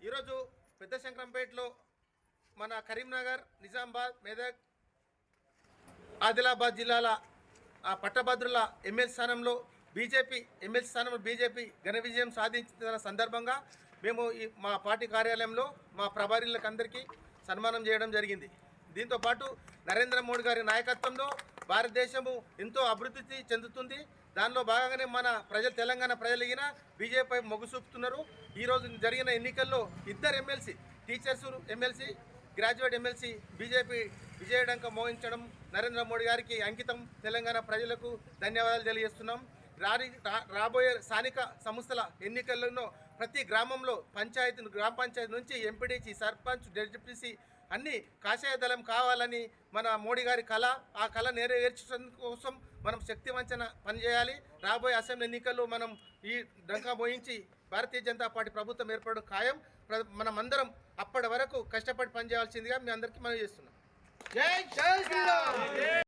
ఈరోజు పెద్ద శంకరంపేటలో మన కరీంనగర్, నిజామాబాద్, మెదక్, ఆదిలాబాద్ జిల్లాల పట్టభద్రుల ఎమ్మెల్సీ స్థానంలో బీజేపీ ఘన విజయం సాధించిన సందర్భంగా మేము మా పార్టీ కార్యాలయంలో మా ప్రభారీలందరికీ సన్మానం చేయడం జరిగింది. దీంతోపాటు నరేంద్ర మోడీ గారి నాయకత్వంలో భారతదేశము ఎంతో అభివృద్ధి చెందుతుంది. దానిలో భాగంగానే మన తెలంగాణ ప్రజలు బీజేపీ మొగ్గు చూపుతున్నారు. ఈరోజు జరిగిన ఎన్నికల్లో ఇద్దరు MLC, teachers MLC, graduate MLC BJP విజయడంక మోహించడం నరేంద్ర మోడీ గారికి అంకితం. తెలంగాణ ప్రజలకు ధన్యవాదాలు తెలియజేస్తున్నాం. రాబోయే స్థానిక సంస్థల ఎన్నికల్లో ప్రతి గ్రామంలో గ్రామ పంచాయతీ నుంచి ఎంపీడీసీ, సర్పంచ్, జడ్పీటీసీ అన్ని కాషాయ దళం కావాలని మన మోడీ గారి కళ. ఆ కళ నెరవేర్చడం కోసం మనం శక్తివంచన పనిచేయాలి. రాబోయే అసెంబ్లీ ఎన్నికల్లో మనం ఈ డంకా మోయించి భారతీయ జనతా పార్టీ ప్రభుత్వం ఏర్పడడం ఖాయం. మనమందరం అప్పటి వరకు కష్టపడి పనిచేయాల్సిందిగా మీ అందరికీ మనం చేస్తున్నాం. జై శ్రీరామ్.